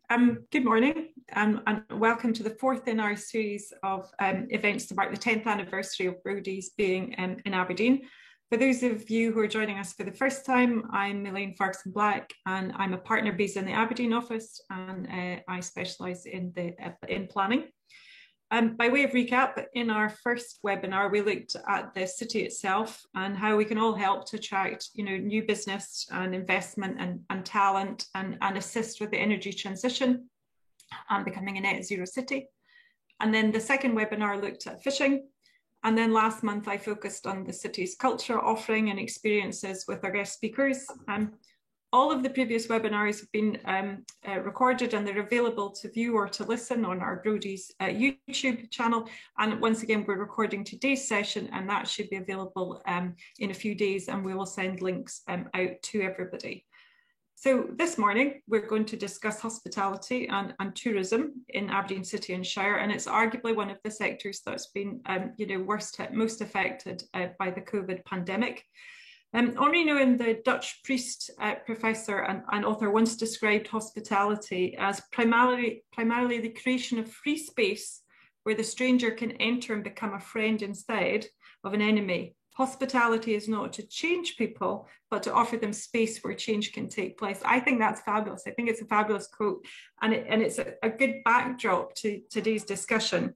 Good morning and welcome to the fourth in our series of events to mark the 10th anniversary of Brodie's being in Aberdeen. For those of you who are joining us for the first time, I'm Elaine Ferguson-Black and I'm a partner based in the Aberdeen office, and I specialise in planning. By way of recap, in our first webinar, we looked at the city itself and how we can all help to attract, new business and investment and talent and assist with the energy transition and becoming a net zero city. And then the second webinar looked at fishing. And then last month, I focused on the city's culture offering and experiences with our guest speakers. All of the previous webinars have been recorded and they're available to view or to listen on our Brodie's YouTube channel. And once again, we're recording today's session and that should be available in a few days, and we will send links out to everybody. So this morning, we're going to discuss hospitality and tourism in Aberdeen City and Shire, and it's arguably one of the sectors that's been worst hit, most affected by the COVID pandemic. Henri Nouwen, the Dutch priest, professor and author, once described hospitality as primarily the creation of free space where the stranger can enter and become a friend instead of an enemy. Hospitality is not to change people, but to offer them space where change can take place. I think that's fabulous. I think it's a fabulous quote, and it's a good backdrop to today's discussion.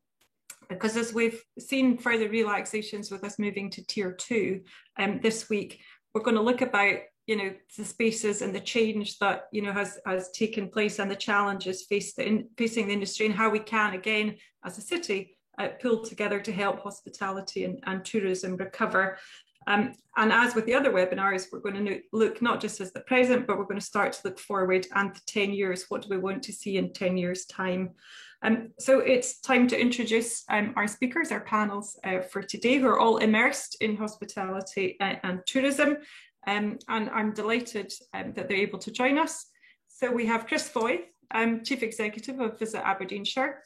Because as we've seen further relaxations with us moving to tier 2 this week, we're going to look about the spaces and the change that has taken place and the challenges facing the industry, and how we can again as a city pull together to help hospitality and tourism recover. And as with the other webinars, we're going to look not just as the present, but we're going to start to look forward and 10 years. What do we want to see in 10 years' time? So it's time to introduce our speakers, our panels for today, who are all immersed in hospitality and tourism. And I'm delighted that they're able to join us. So we have Chris Foy, Chief Executive of Visit Aberdeenshire,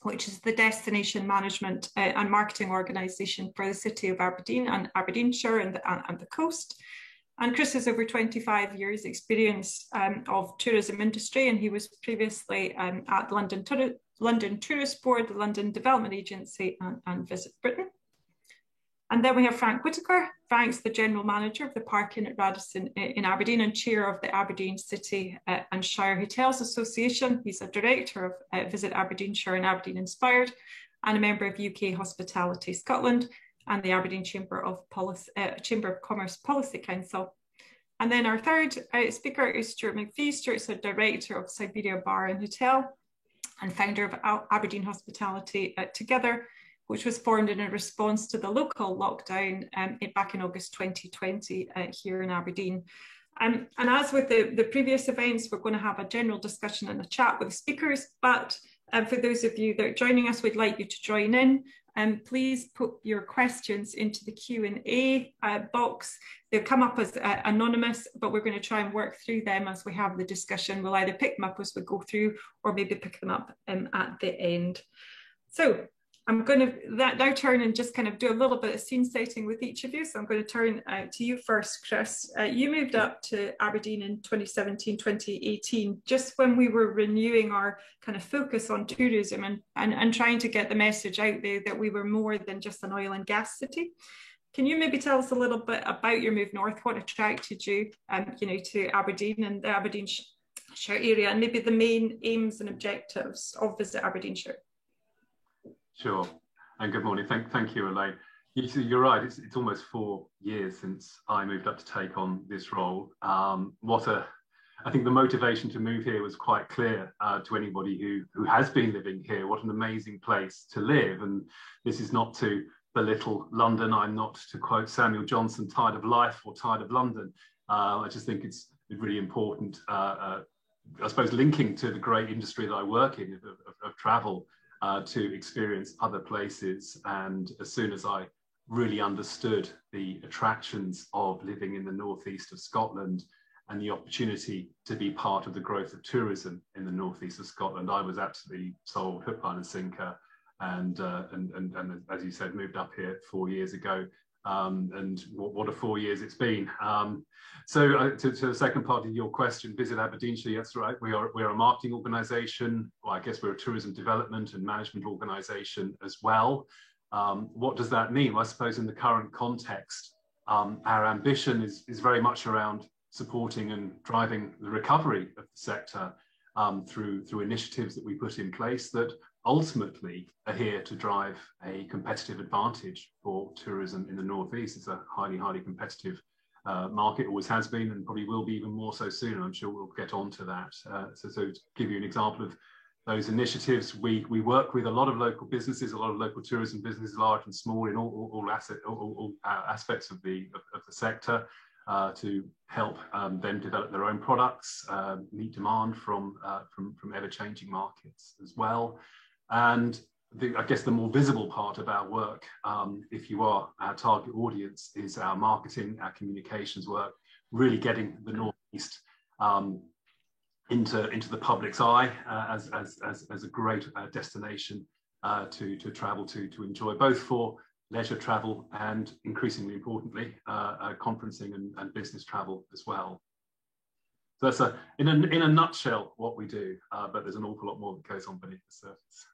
which is the destination management and marketing organisation for the city of Aberdeen and Aberdeenshire and the coast. And Chris has over 25 years experience of tourism industry, and he was previously at London Tourist Board, the London Development Agency and Visit Britain. And then we have Frank Whitaker. Frank's the General Manager of the Park Inn at Radisson in Aberdeen and Chair of the Aberdeen City and Shire Hotels Association. He's a Director of Visit Aberdeenshire and Aberdeen Inspired, and a member of UK Hospitality Scotland and the Aberdeen Chamber of Commerce Policy Council. And then our third speaker is Stuart McPhee. Stuart's a Director of Siberia Bar and Hotel and founder of Aberdeen Hospitality Together, which was formed in a response to the local lockdown back in August 2020 here in Aberdeen. And as with the previous events, we're going to have a general discussion and a chat with the speakers, but for those of you that are joining us, we'd like you to join in. Please put your questions into the Q&A box. They'll come up as anonymous, but we're going to try and work through them as we have the discussion. We'll either pick them up as we go through or maybe pick them up at the end. So I'm going to now turn and just kind of do a little bit of scene setting with each of you. So I'm going to turn to you first, Chris. You moved up to Aberdeen in 2017, 2018, just when we were renewing our kind of focus on tourism and trying to get the message out there that we were more than just an oil and gas city. Can you maybe tell us a little bit about your move north, what attracted you, to Aberdeen and the Aberdeenshire area, and maybe the main aims and objectives of Visit Aberdeenshire? Sure, and good morning. Thank you, Elaine. You're right. It's almost 4 years since I moved up to take on this role. I think the motivation to move here was quite clear to anybody who has been living here. What an amazing place to live, and this is not to belittle London. I'm not, to quote Samuel Johnson, tired of life or tired of London. I just think it's really important. I suppose linking to the great industry that I work in of travel. To experience other places. And as soon as I really understood the attractions of living in the northeast of Scotland and the opportunity to be part of the growth of tourism in the northeast of Scotland, I was absolutely sold, hook, line and sinker. And as you said, moved up here 4 years ago and what a 4 years it's been. So to the second part of your question, Visit Aberdeenshire, that's right. We're a marketing organisation. Well, I guess we're a tourism development and management organisation as well. What does that mean? Well, I suppose in the current context, our ambition is very much around supporting and driving the recovery of the sector through initiatives that we put in place that ultimately are here to drive a competitive advantage for tourism in the North East. It's a highly, highly competitive market, always has been, and probably will be even more so soon. I'm sure we'll get on to that. So to give you an example of those initiatives, we work with a lot of local businesses, a lot of local tourism businesses, large and small, in all aspects of the sector, to help them develop their own products, meet demand from ever-changing markets as well. And I guess the more visible part of our work, if you are our target audience, is our marketing, our communications work, really getting the North East into the public's eye as a great destination to travel to enjoy, both for leisure travel and, increasingly importantly, conferencing and business travel as well. So that's in a nutshell what we do, but there's an awful lot more that goes on beneath the surface.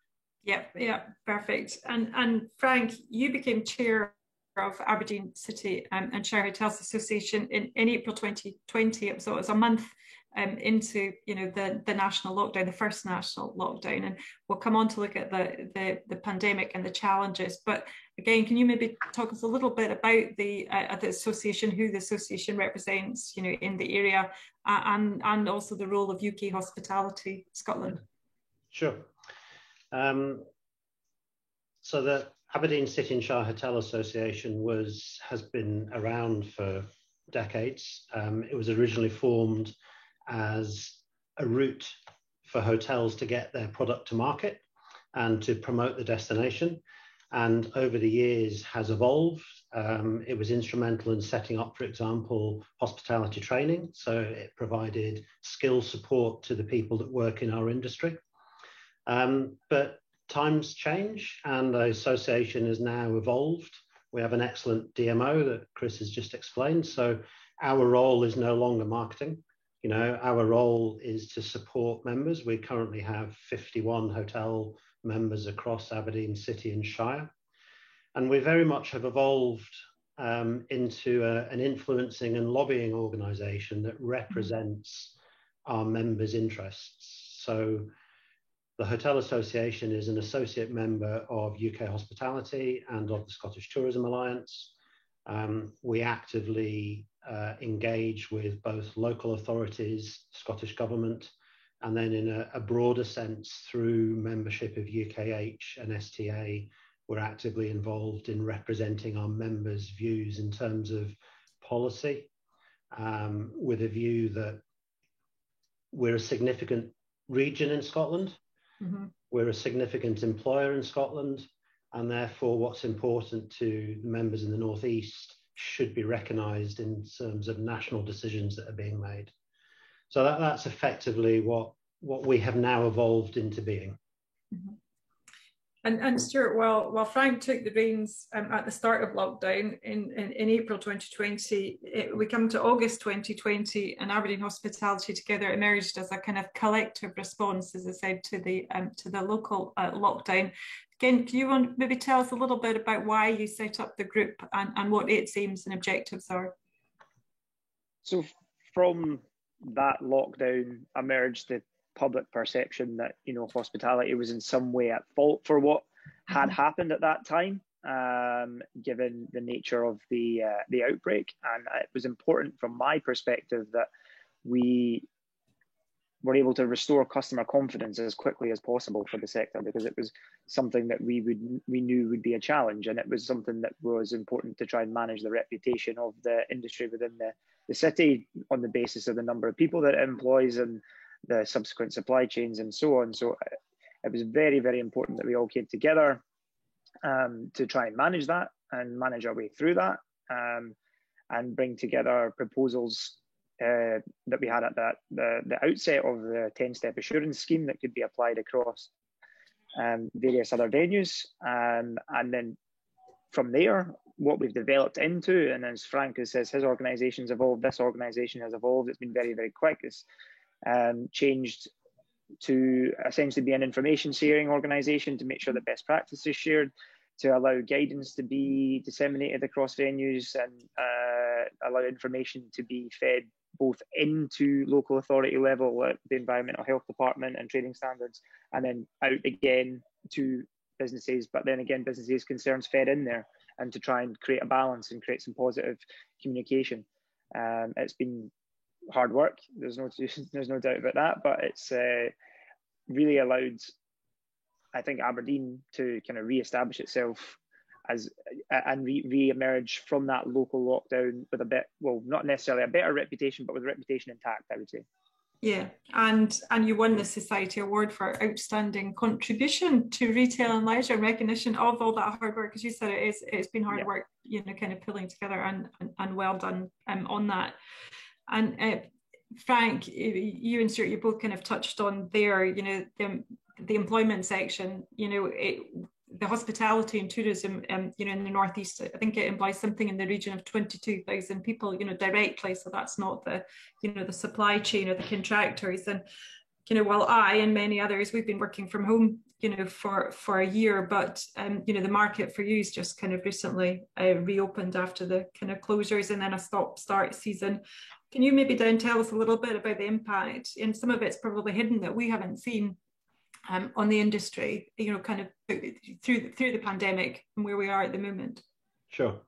Yeah, perfect. And Frank, you became chair of Aberdeen City and Shire Hotels Association in April 2020. So it was a month into the national lockdown, the first national lockdown, and we'll come on to look at the pandemic and the challenges. But again, can you maybe talk us a little bit about the association, who the association represents, in the area, and also the role of UK Hospitality Scotland? Sure. So the Aberdeen City and Shire Hotel Association has been around for decades. It was originally formed as a route for hotels to get their product to market and to promote the destination, and over the years has evolved. It was instrumental in setting up, for example, hospitality training, so it provided skill support to the people that work in our industry. But times change and the association has now evolved. We have an excellent DMO that Chris has just explained. So our role is no longer marketing. Our role is to support members. We currently have 51 hotel members across Aberdeen City and Shire. And we very much have evolved into an influencing and lobbying organisation that represents our members' interests. So the Hotel Association is an associate member of UK Hospitality and of the Scottish Tourism Alliance. We actively engage with both local authorities, Scottish Government, and then in a broader sense through membership of UKH and STA, we're actively involved in representing our members' views in terms of policy, with a view that we're a significant region in Scotland. Mm-hmm. We're a significant employer in Scotland, and therefore what's important to members in the North East should be recognised in terms of national decisions that are being made. So that's effectively what we have now evolved into being. Mm-hmm. And Stuart, while Frank took the reins at the start of lockdown in April 2020, we come to August 2020, and Aberdeen Hospitality together emerged as a kind of collective response, as I said, to the local lockdown. Again, can you maybe tell us a little bit about why you set up the group and what its aims and objectives are? So from that lockdown emerged the public perception that hospitality was in some way at fault for what had happened at that time, given the nature of the outbreak. And it was important from my perspective that we were able to restore customer confidence as quickly as possible for the sector, because it was something that we knew would be a challenge, and it was something that was important to try and manage the reputation of the industry within the city on the basis of the number of people that it employs and the subsequent supply chains and so on. So it was very, very important that we all came together to try and manage that and manage our way through that, and bring together proposals that we had at the outset of the 10-step assurance scheme that could be applied across various other venues. And then from there, what we've developed into. And as Frank says, his organisation's evolved, this organisation has evolved. It's been very, very quick. It's changed to essentially be an information sharing organisation to make sure that best practice is shared, to allow guidance to be disseminated across venues, and allow information to be fed both into local authority level at the Environmental Health Department and trading standards, and then out again to businesses, but then again businesses' concerns fed in there, and to try and create a balance and create some positive communication. It's been hard work, there's no doubt about that, but it's really allowed, I think, Aberdeen to kind of re-establish itself as and re-emerge from that local lockdown with a bit, well, not necessarily a better reputation, but with a reputation intact, I would say. Yeah, and you won the Society Award for outstanding contribution to retail and leisure, recognition of all that hard work. As you said, it's been hard work, you know, kind of pulling together, and well done on that. And Frank, you and Stuart, you both kind of touched on there, you know, the employment section, you know, the hospitality and tourism, you know, in the Northeast, I think it implies something in the region of 22,000 people, you know, directly. So that's not the, you know, the supply chain or the contractors. And, you know, while I and many others, we've been working from home, you know, for a year, but, you know, the market for you is just kind of recently reopened after the kind of closures and then a stop-start season. Can you maybe tell us a little bit about the impact? And some of it's probably hidden that we haven't seen on the industry, you know, kind of through the pandemic and where we are at the moment. Sure.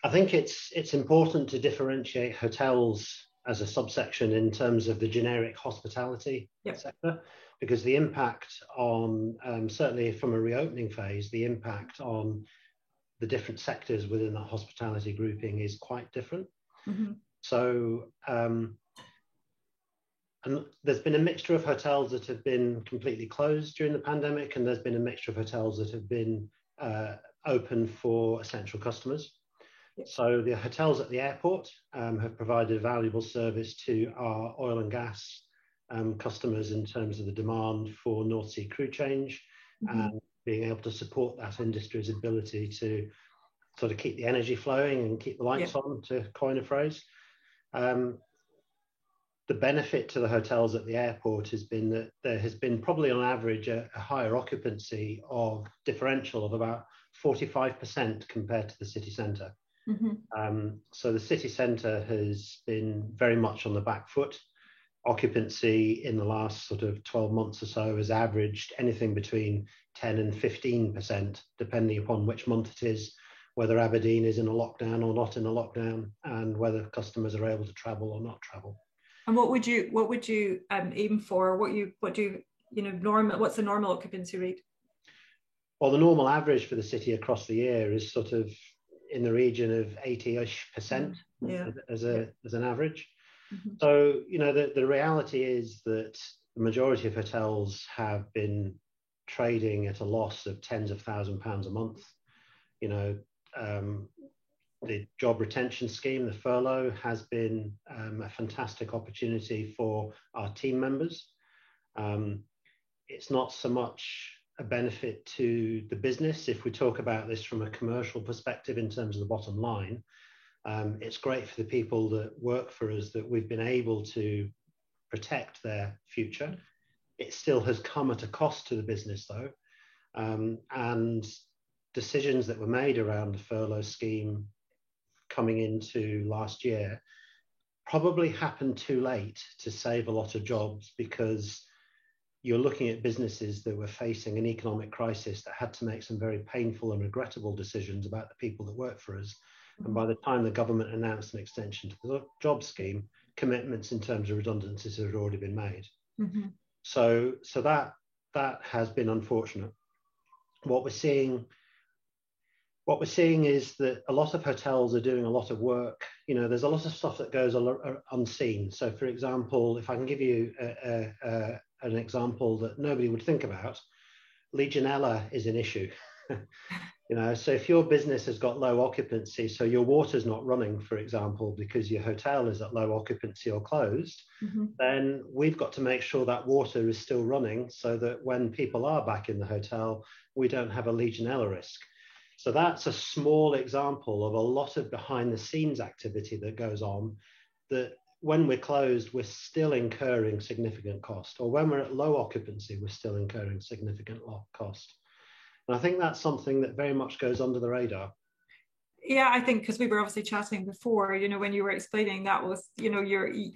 I think it's important to differentiate hotels as a subsection in terms of the generic hospitality sector, because the impact on, certainly from a reopening phase, the impact on the different sectors within the hospitality grouping is quite different. Mm-hmm. So, and there's been a mixture of hotels that have been completely closed during the pandemic, and there's been a mixture of hotels that have been open for essential customers. So the hotels at the airport have provided a valuable service to our oil and gas customers in terms of the demand for North Sea crew change, and being able to support that industry's ability to sort of keep the energy flowing and keep the lights on, to coin a phrase. The benefit to the hotels at the airport has been that there has been probably on average a higher occupancy of differential of about 45% compared to the city centre. Mm-hmm. So the city centre has been very much on the back foot. Occupancy in the last sort of 12 months or so has averaged anything between 10 and 15%, depending upon which month it is, whether Aberdeen is in a lockdown or not in a lockdown, and whether customers are able to travel or not travel. And what would you aim for? What's the normal occupancy rate? Well, the normal average for the city across the year is sort of in the region of 80-ish% as an average. Mm-hmm. So, you know, the reality is that the majority of hotels have been trading at a loss of tens of £1,000s a month. You know, the job retention scheme, the furlough, has been a fantastic opportunity for our team members. It's not so much a benefit to the business. If we talk about this from a commercial perspective in terms of the bottom line, it's great for the people that work for us that we've been able to protect their future. It still has come at a cost to the business though. And decisions that were made around the furlough scheme coming into last year probably happened too late to save a lot of jobs, because you're looking at businesses that were facing an economic crisis that had to make some very painful and regrettable decisions about the people that work for us. And by the time the government announced an extension to the job scheme, commitments in terms of redundancies had already been made. Mm-hmm. So that has been unfortunate. What we're seeing is that a lot of hotels are doing a lot of work. You know, there's a lot of stuff that goes unseen. So, for example, if I can give you an example that nobody would think about, Legionella is an issue. You know, so if your business has got low occupancy, so your water's not running, for example, because your hotel is at low occupancy or closed, then we've got to make sure that water is still running so that when people are back in the hotel, we don't have a Legionella risk. So that's a small example of a lot of behind the scenes activity that goes on, that when we're closed, we're still incurring significant cost, or when we're at low occupancy, we're still incurring significant cost. And I think that's something that very much goes under the radar. Yeah, I think because we were obviously chatting before, when you were explaining that was,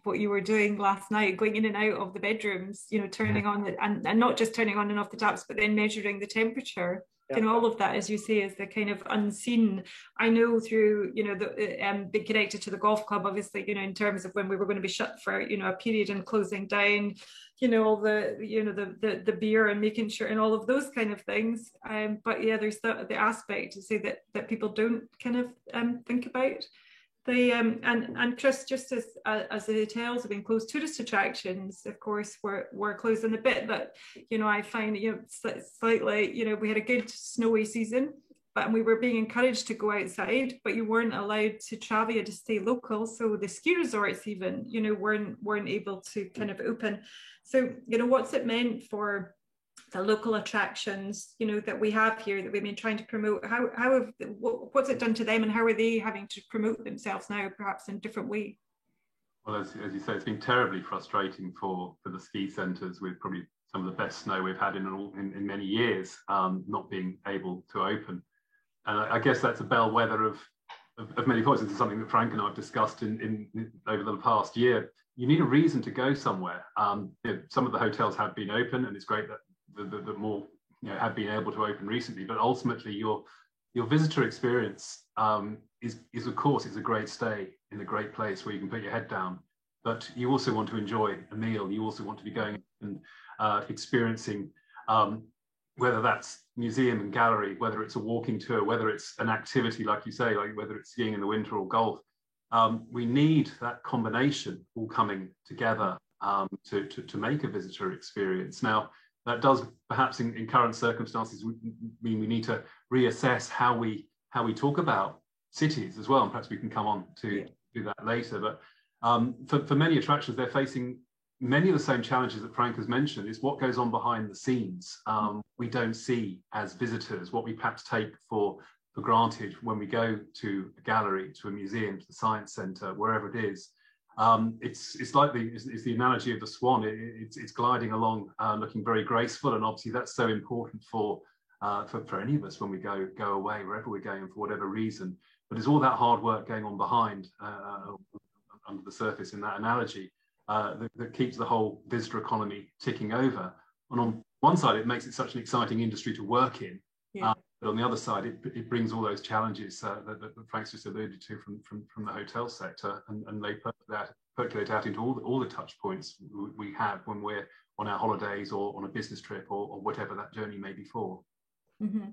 what you were doing last night, going in and out of the bedrooms, turning on and not just turning on and off the taps, but then measuring the temperature. Yeah. All of that, as you say, is the kind of unseen. I know through, the being connected to the golf club, obviously, in terms of when we were going to be shut for, a period and closing down, all the, the beer and making sure and all of those kind of things. But yeah, there's the aspect to say that people don't kind of think about. And Chris, just as the hotels have been closed, tourist attractions, of course, were closed in a bit. But I find slightly, we had a good snowy season, but we were being encouraged to go outside, but you weren't allowed to travel, you had to stay local. So the ski resorts even, weren't able to kind of open. So what's it meant for the local attractions, that we have here that we've been trying to promote? What's it done to them, and how are they having to promote themselves now, perhaps in a different way? Well, as you say, it's been terribly frustrating for the ski centres, with probably some of the best snow we've had in many years, not being able to open. And I guess that's a bellwether of many points. This is something that Frank and I have discussed in over the past year. You need a reason to go somewhere. Some of the hotels have been open, and it's great that the more have been able to open recently, but ultimately your visitor experience is of course, it's a great stay in a great place where you can put your head down, but you also want to enjoy a meal. You also want to be going and experiencing whether that's museum and gallery, whether it's a walking tour, whether it's an activity like you say, like whether it's skiing in the winter or golf. We need that combination all coming together to make a visitor experience. Now, that does perhaps in current circumstances mean we need to reassess how we talk about cities as well, and perhaps we can come on to do that later. But for many attractions, they're facing many of the same challenges that Frank has mentioned. Is what goes on behind the scenes. We don't see as visitors what we perhaps take for granted when we go to a gallery, to a museum, to the science centre, wherever it is. It's like the analogy of the swan. It's gliding along, looking very graceful, and obviously that's so important for any of us when we go away, wherever we're going for whatever reason. But there's all that hard work going on behind, under the surface in that analogy, that keeps the whole visitor economy ticking over. And on one side, it makes it such an exciting industry to work in. Yeah. But on the other side, it brings all those challenges that Frank's just alluded to from the hotel sector, and they percolate out into all the touch points we have when we're on our holidays or on a business trip or whatever that journey may be for. Mm-hmm.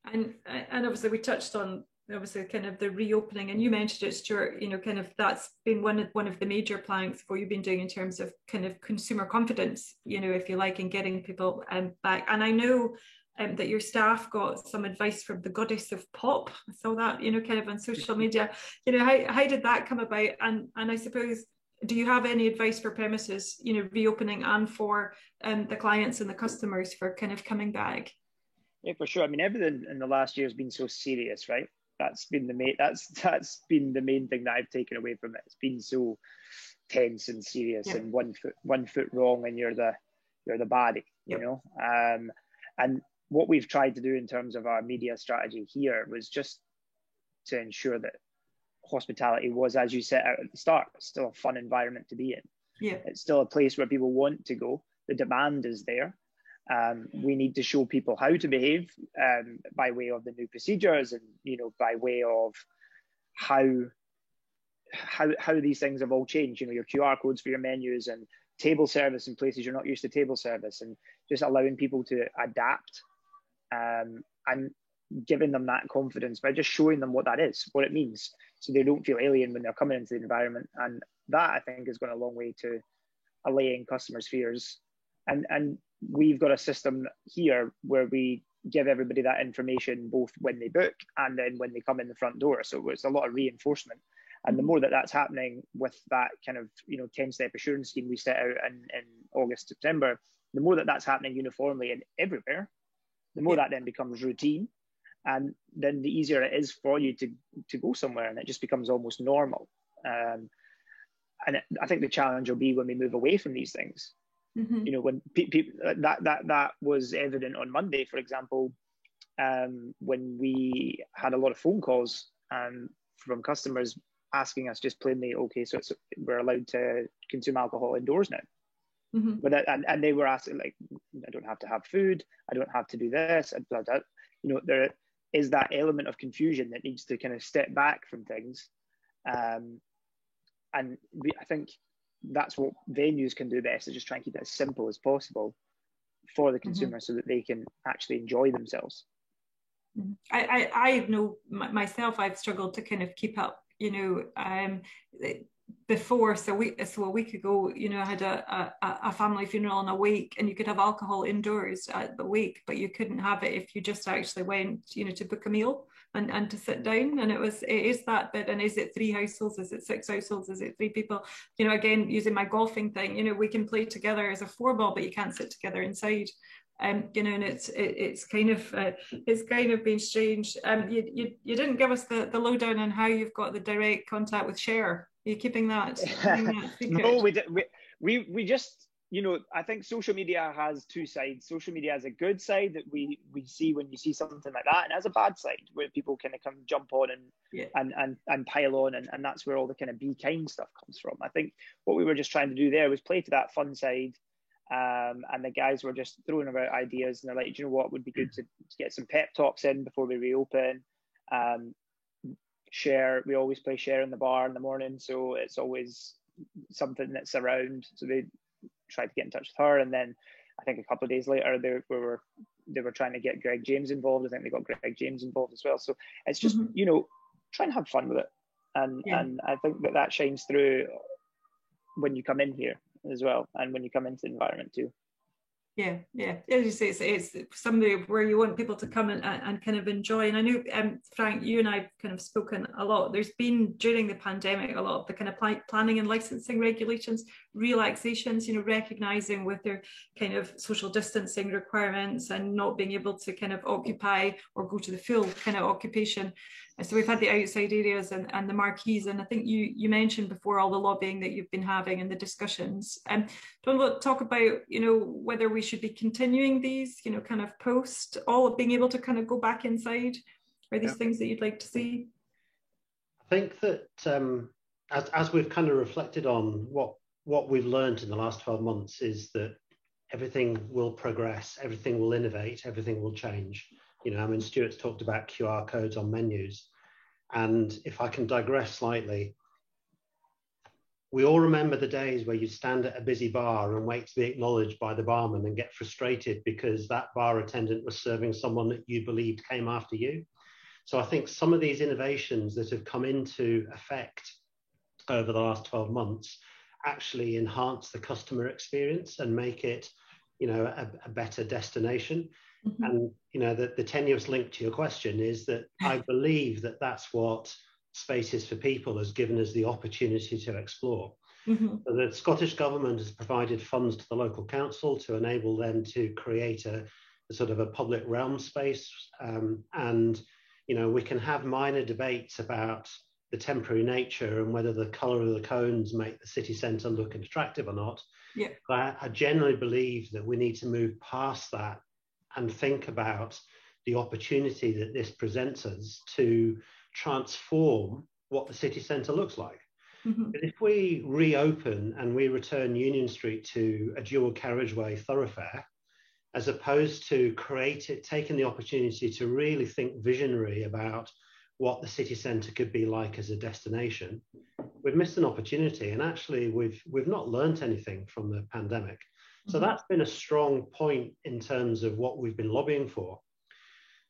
And obviously we touched on kind of the reopening, and you mentioned it, Stuart, kind of that's been one of the major planks for you've been doing in terms of kind of consumer confidence, if you like, in getting people back. And I know that your staff got some advice from the goddess of pop. I saw that, kind of on social media. How did that come about? And I suppose, do you have any advice for premises, reopening, and for the clients and the customers for kind of coming back? Yeah, for sure. I mean, everything in the last year has been so serious, right? That's been the main thing that I've taken away from it. It's been so tense and serious, and one foot wrong and you're the baddie, and what we've tried to do in terms of our media strategy here was just to ensure that hospitality was, as you set out at the start, still a fun environment to be in. Yeah. It's still a place where people want to go. The demand is there. We need to show people how to behave by way of the new procedures, and by way of how these things have all changed. Your QR codes for your menus, and table service in places you're not used to table service, and just allowing people to adapt, and giving them that confidence by just showing them what that is, what it means, so they don't feel alien when they're coming into the environment. And that, I think, has gone a long way to allaying customers' fears. And we've got a system here where we give everybody that information both when they book and then when they come in the front door. So it's a lot of reinforcement. And the more that that's happening with that kind of 10-step assurance scheme we set out in August, September, the more that that's happening uniformly and everywhere, the more that then becomes routine. and then the easier it is for you to go somewhere, and it just becomes almost normal. And I think the challenge will be when we move away from these things. Mm-hmm. You know, when people that was evident on Monday, for example, when we had a lot of phone calls from customers asking us just plainly, okay, so we're allowed to consume alcohol indoors now. Mm-hmm. But and they were asking, like, I don't have to have food, I don't have to do this, and blah, blah. You know, there is that element of confusion that needs to kind of step back from things, and I think that's what venues can do best, is just try and keep it as simple as possible for the consumer, so that they can actually enjoy themselves. I know myself, I've struggled to kind of keep up, you know, before. So a week ago, you know, I had a family funeral in a week, and you could have alcohol indoors at the wake, but you couldn't have it if you just actually went, you know, to book a meal and to sit down. And it is that bit. And is it 3 households? Is it 6 households? Is it 3 people? You know, again, using my golfing thing, you know, we can play together as a 4-ball, but you can't sit together inside. You know, and it's kind of been strange. You didn't give us the lowdown on how you've got the direct contact with Share. Are you keeping that secret? No, we just, you know, I think social media has 2 sides. Social media has a good side that we see when you see something like that, and has a bad side where people kind of jump on and pile on, and that's where all the kind of be kind stuff comes from. I think what we were just trying to do there was play to that fun side. And the guys were just throwing about ideas, and they're like, do you know what would be good to get some pep talks in before we reopen? Share, we always play Share in the bar in the morning, so it's always something that's around. So they tried to get in touch with her, and then I think a couple of days later they were trying to get Greg James involved. I think they got Greg James involved as well. So it's just, you know, try and have fun with it, and I think that shines through when you come in here as well, and when you come into the environment too. Yeah. As you say, it's somewhere where you want people to come and kind of enjoy. And I know, Frank, you and I have kind of spoken a lot. There's been, during the pandemic, a lot of the kind of planning and licensing regulations, relaxations, you know, recognising with their kind of social distancing requirements and not being able to kind of occupy or go to the full kind of occupation. So we've had the outside areas and the marquees, and I think you mentioned before all the lobbying that you've been having and the discussions. Do you want to talk about, you know, whether we should be continuing these, you know, kind of post all being able to kind of go back inside? Are these things that you'd like to see? I think that as we've kind of reflected on what we've learned in the last 12 months is that everything will progress, everything will innovate, everything will change. You know, I mean, Stuart's talked about QR codes on menus. And if I can digress slightly, we all remember the days where you'd stand at a busy bar and wait to be acknowledged by the barman and get frustrated because that bar attendant was serving someone that you believed came after you. So I think some of these innovations that have come into effect over the last 12 months actually enhance the customer experience and make it, you know, a better destination. Mm-hmm. And, you know, the tenuous link to your question is that I believe that that's what Spaces for People has given us the opportunity to explore. Mm-hmm. So the Scottish Government has provided funds to the local council to enable them to create a sort of a public realm space. And, you know, we can have minor debates about the temporary nature and whether the colour of the cones make the city centre look attractive or not. Yeah. But I generally believe that we need to move past that and think about the opportunity that this presents us to transform what the city centre looks like. Mm-hmm. But if we reopen and we return Union Street to a dual carriageway thoroughfare, as opposed to taking the opportunity to really think visionary about what the city centre could be like as a destination, we've missed an opportunity. And actually, we've not learnt anything from the pandemic. So that's been a strong point in terms of what we've been lobbying for.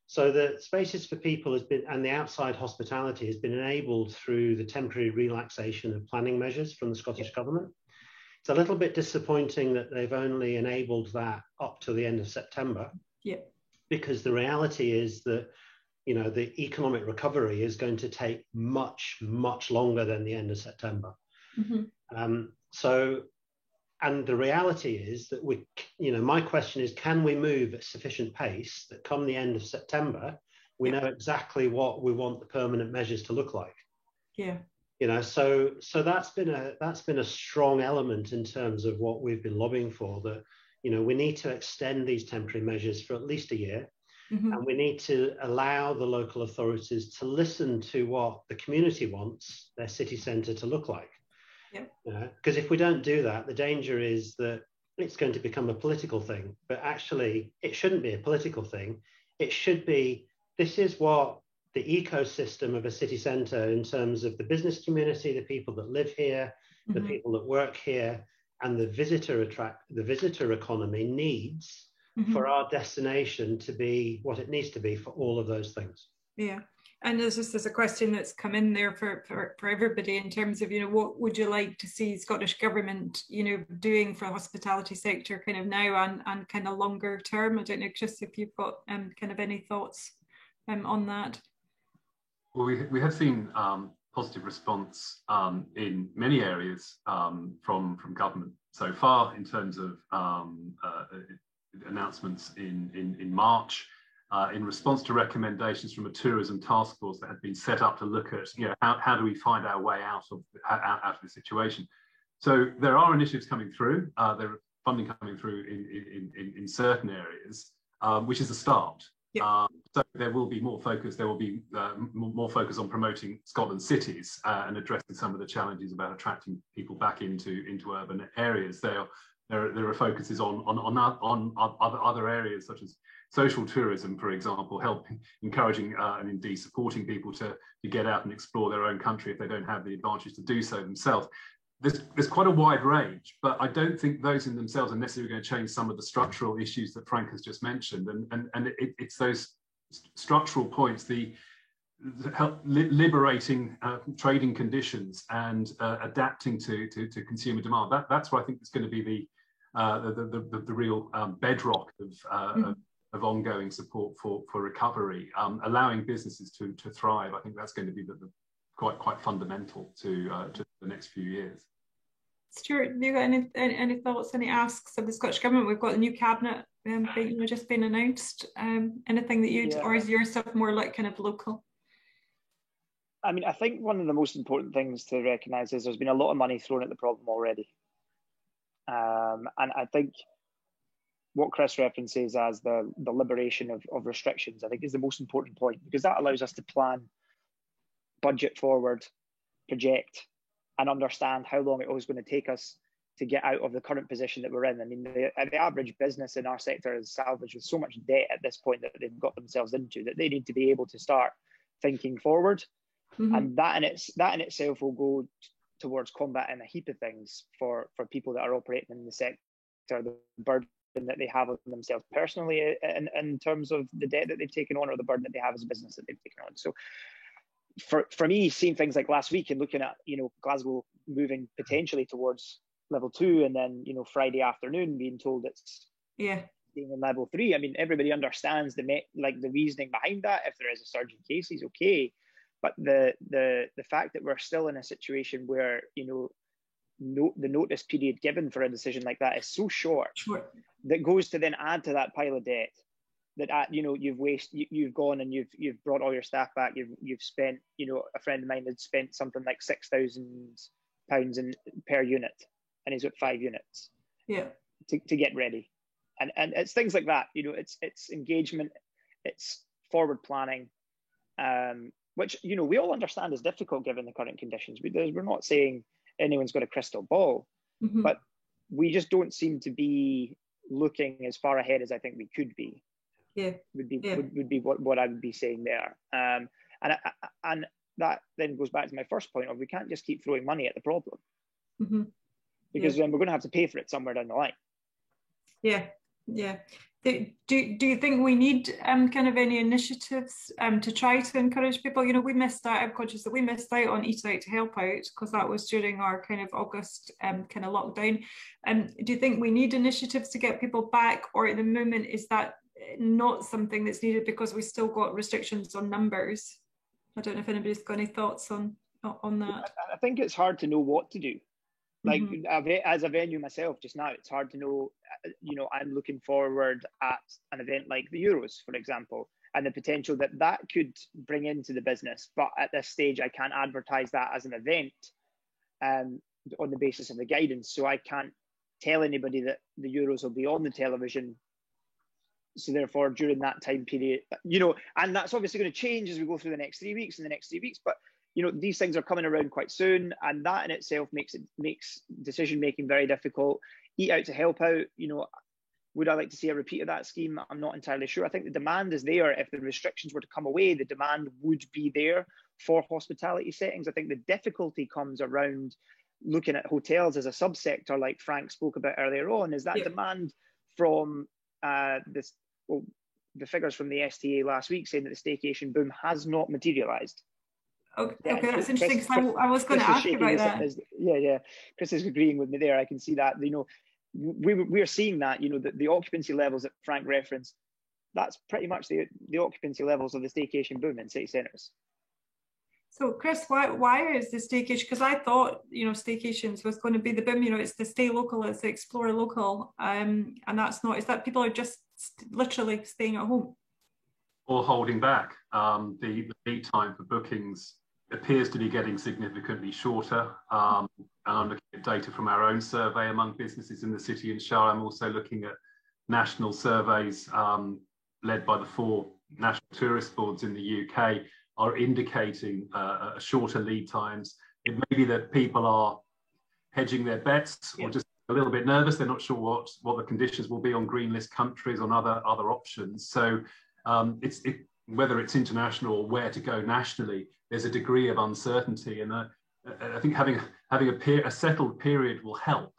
So the Spaces for People has been, and the outside hospitality has been enabled through the temporary relaxation of planning measures from the Scottish Government. It's a little bit disappointing that they've only enabled that up to the end of September. Yeah. Because the reality is that, you know, the economic recovery is going to take much, much longer than the end of September. Mm-hmm. And the reality is that my question is, can we move at sufficient pace that come the end of September, We know exactly what we want the permanent measures to look like. Yeah. So that's been a strong element in terms of what we've been lobbying for, that we need to extend these temporary measures for at least a year. Mm-hmm. And we need to allow the local authorities to listen to what the community wants their city centre to look like. Because if we don't do that, the danger is that it's going to become a political thing. But actually, it shouldn't be a political thing. It should be, this is what the ecosystem of a city centre, in terms of the business community, the people that live here, mm-hmm. the people that work here, and the visitor economy needs, mm-hmm. for our destination to be what it needs to be for all of those things. Yeah. And there's a question that's come in there for everybody in terms of, what would you like to see Scottish Government, doing for the hospitality sector kind of now and kind of longer term? I don't know, Chris, if you've got kind of any thoughts on that. Well, we have seen positive response in many areas from government so far, in terms of announcements in March. In response to recommendations from a tourism task force that had been set up to look at, how do we find our way out of the situation. So there are initiatives coming through. There are funding coming through in certain areas, which is a start. Yeah. So there will be more focus. There will be more focus on promoting Scotland's cities and addressing some of the challenges about attracting people back into urban areas. There are focuses on other areas, such as social tourism, for example, encouraging and indeed supporting people to get out and explore their own country if they don't have the advantage to do so themselves. There's quite a wide range, but I don't think those in themselves are necessarily going to change some of the structural issues that Frank has just mentioned. And it's those structural points, the liberating trading conditions and adapting to consumer demand. That's what I think is going to be the real bedrock of ongoing support for recovery, allowing businesses to thrive. I think that's going to be the quite fundamental to the next few years. Stuart, have you got any thoughts, any asks of the Scottish Government? We've got a new cabinet just been announced. Anything that you'd, or is your stuff more like kind of local? I mean, I think one of the most important things to recognise is there's been a lot of money thrown at the problem already. And I think what Chris references as the liberation of restrictions, I think is the most important point, because that allows us to plan, budget forward, project, and understand how long it was going to take us to get out of the current position that we're in. I mean, the average business in our sector is salvaged with so much debt at this point that they've got themselves into, that they need to be able to start thinking forward. Mm-hmm. And that in itself will go towards combating a heap of things for people that are operating in the sector, the burden that they have on themselves personally in terms of the debt that they've taken on, or the burden that they have as a business that they've taken on. So for me, seeing things like last week and looking at, Glasgow moving potentially towards level 2, and then, Friday afternoon being told it's being in level 3. I mean, everybody understands the reasoning behind that. If there is a surge in cases, okay. But the fact that we're still in a situation where, the notice period given for a decision like that is so short, that goes to then add to that pile of debt that you've gone and you've brought all your staff back. You've spent, a friend of mine had spent something like £6,000 per unit, and he's got 5 units to get ready, and it's things like that. It's engagement, it's forward planning, which we all understand is difficult given the current conditions. We're not saying anyone's got a crystal ball, mm-hmm. but we just don't seem to be looking as far ahead as I think we could be. Would be what I would be saying there. And that then goes back to my first point of, we can't just keep throwing money at the problem, mm-hmm. because then we're going to have to pay for it somewhere down the line. Do you think we need kind of any initiatives to try to encourage people? We missed out. I'm conscious that we missed out on Eat Out to Help Out, because that was during our kind of August kind of lockdown. Do you think we need initiatives to get people back, or at the moment is that not something that's needed because we still got restrictions on numbers? I don't know if anybody's got any thoughts on that. I think it's hard to know what to do. Like, mm-hmm. as a venue myself just now, it's hard to know. I'm looking forward at an event like the Euros, for example, and the potential that that could bring into the business. But at this stage, I can't advertise that as an event on the basis of the guidance. So I can't tell anybody that the Euros will be on the television. So therefore, during that time period, and that's obviously going to change as we go through the next 3 weeks and the next 3 weeks. But these things are coming around quite soon, and that in itself makes decision making very difficult. Eat Out to Help Out, would I like to see a repeat of that scheme? I'm not entirely sure. I think the demand is there. If the restrictions were to come away, the demand would be there for hospitality settings. I think the difficulty comes around looking at hotels as a subsector, like Frank spoke about earlier on, is that demand from the figures from the STA last week saying that the staycation boom has not materialised. Okay, that's interesting. I was going to ask you about that. Yeah. Chris is agreeing with me there. I can see that. We're seeing that. The occupancy levels that Frank referenced. That's pretty much the occupancy levels of the staycation boom in city centres. So, Chris, why is the staycation? Because I thought staycations was going to be the boom. It's the stay local, it's the explore local, and that's not. Is that people are just literally staying at home or holding back? The lead time for bookings appears to be getting significantly shorter. And I'm looking at data from our own survey among businesses in the city and Shire. I'm also looking at national surveys led by the 4 national tourist boards in the UK are indicating shorter lead times. It may be that people are hedging their bets or just a little bit nervous. They're not sure what the conditions will be on green list countries, on other options. So whether it's international or where to go nationally, there's a degree of uncertainty, and I think having a settled period will help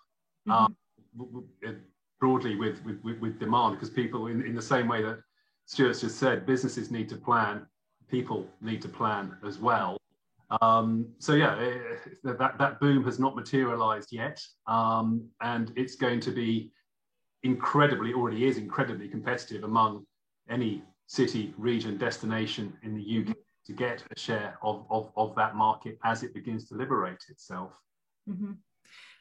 broadly with demand, because people, in the same way that Stuart's just said, businesses need to plan, people need to plan as well. So that boom has not materialized yet, and it's going to be already is incredibly competitive among any city, region, destination in the UK to get a share of that market as it begins to liberate itself. Mm-hmm.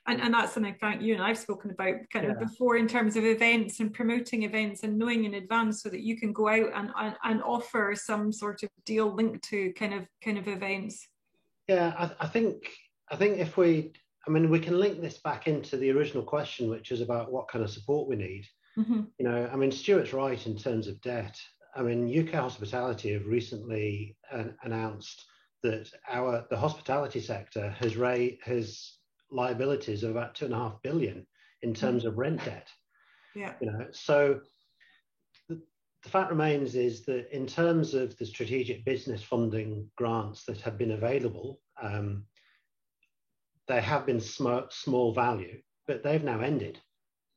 And that's something, Frank, you and I've spoken about kind of before, in terms of events and promoting events and knowing in advance so that you can go out and offer some sort of deal linked to kind of events. Yeah, I think if we can link this back into the original question, which is about what kind of support we need. Mm-hmm. Stuart's right in terms of debt. UK Hospitality have recently announced that the hospitality sector has liabilities of about 2.5 billion in terms of rent debt. Yeah. So the fact remains is that in terms of the strategic business funding grants that have been available, they have been small value, but they've now ended.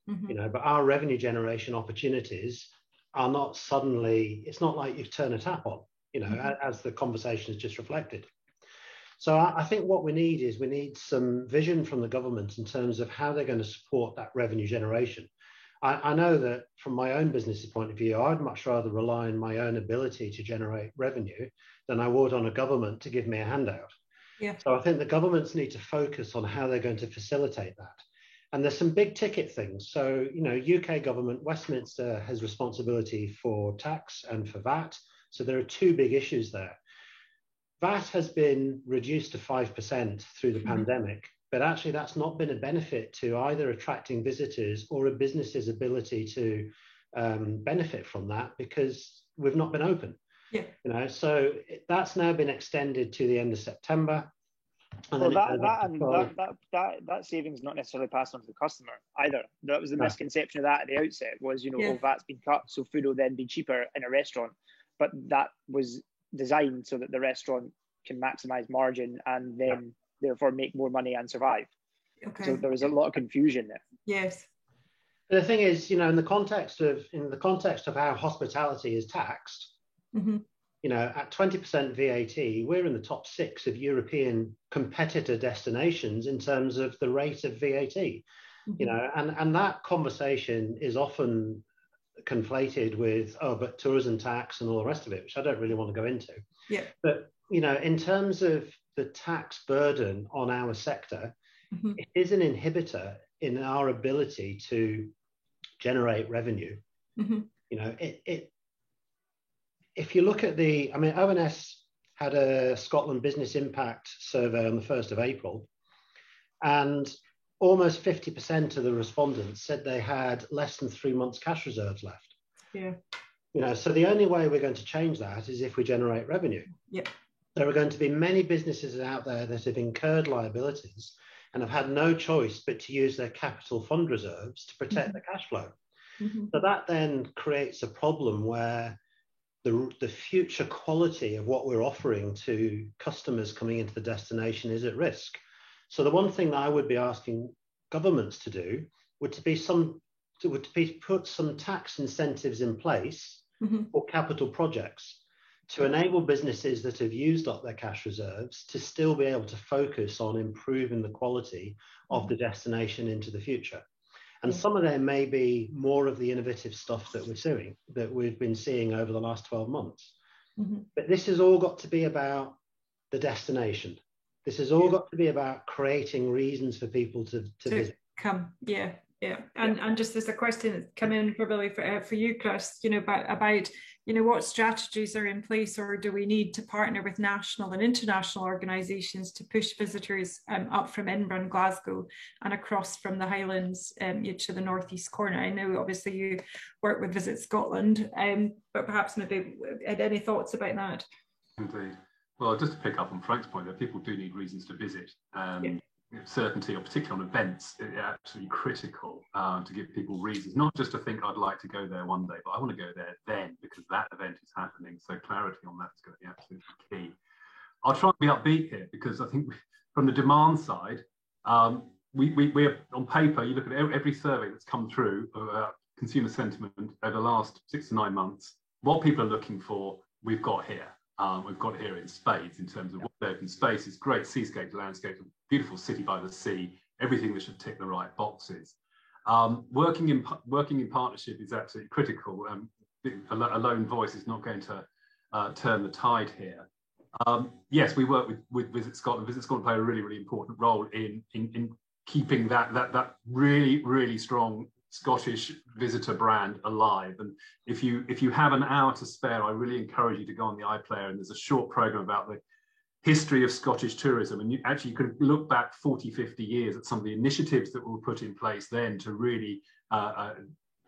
Mm-hmm. But our revenue generation opportunities are not suddenly, it's not like you've turned a tap on, mm-hmm. as the conversation has just reflected. So I think what we need some vision from the government in terms of how they're going to support that revenue generation. I know that from my own business's point of view, I'd much rather rely on my own ability to generate revenue than I would on a government to give me a handout. Yeah. So I think the governments need to focus on how they're going to facilitate that. And there's some big ticket things. So, UK government, Westminster has responsibility for tax and for VAT. So there are 2 big issues there. VAT has been reduced to 5% through the mm-hmm. pandemic, but actually that's not been a benefit to either attracting visitors or a business's ability to benefit from that, because we've not been open. Yeah. So that's now been extended to the end of September. And that savings not necessarily passed on to the customer either. That was the misconception of that at the outset, was VAT's been cut, so food will then be cheaper in a restaurant. But that was designed so that the restaurant can maximize margin and then therefore make more money and survive. Okay. So there was a lot of confusion there. Yes. The thing is, in the context of how hospitality is taxed, mm-hmm. At 20% VAT, we're in the top 6 of European competitor destinations in terms of the rate of VAT. Mm-hmm. And that conversation is often conflated with, but tourism tax and all the rest of it, which I don't really want to go into. Yeah. But, in terms of the tax burden on our sector, mm-hmm. it is an inhibitor in our ability to generate revenue. Mm-hmm. if you look at I mean, ONS had a Scotland Business Impact survey on the 1st of April, and almost 50% of the respondents said they had less than 3 months cash reserves left. Yeah. You know, so the only way we're going to change that is if we generate revenue. Yeah. There are going to be many businesses out there that have incurred liabilities and have had no choice but to use their capital fund reserves to protect the cash flow. So that then creates a problem where the future quality of what we're offering to customers coming into the destination is at risk. So the one thing that I would be asking governments to do would to be put some tax incentives in place for capital projects to enable businesses that have used up their cash reserves to still be able to focus on improving the quality of the destination into the future. And some of them may be more of the innovative stuff that we've been seeing over the last 12 months. But this has all got to be about the destination. This has all got to be about creating reasons for people to visit. Come. Yeah. And just as a question that's come in probably for you, Chris, you know, about you know, what strategies are in place, or do we need to partner with national and international organisations to push visitors up from Edinburgh and Glasgow and across from the Highlands to the northeast corner? I know obviously you work with Visit Scotland, but perhaps maybe had any thoughts about that? Indeed. Well, just to pick up on Frank's point, that people do need reasons to visit. Certainty, or particularly on events, is absolutely critical to give people reasons, not just to think I'd like to go there one day, but I want to go there then because that event is happening. So clarity on that is going to be absolutely key. I'll try and be upbeat here because I think from the demand side, we're on paper, you look at every survey that's come through about consumer sentiment over the last 6 to 9 months, what people are looking for, we've got here. We've got here in spades in terms of what open spaces, great seascapes, landscapes, beautiful city by the sea, everything that should tick the right boxes. Working in partnership is absolutely critical. A lone voice is not going to turn the tide here. Yes, we work with Visit Scotland. Visit Scotland play a really, really important role in keeping that really, really strong Scottish visitor brand alive. And if you have an hour to spare, I really encourage you to go on the iPlayer, and there's a short program about the history of Scottish tourism, and you can look back 40, 50 years at some of the initiatives that were put in place then to really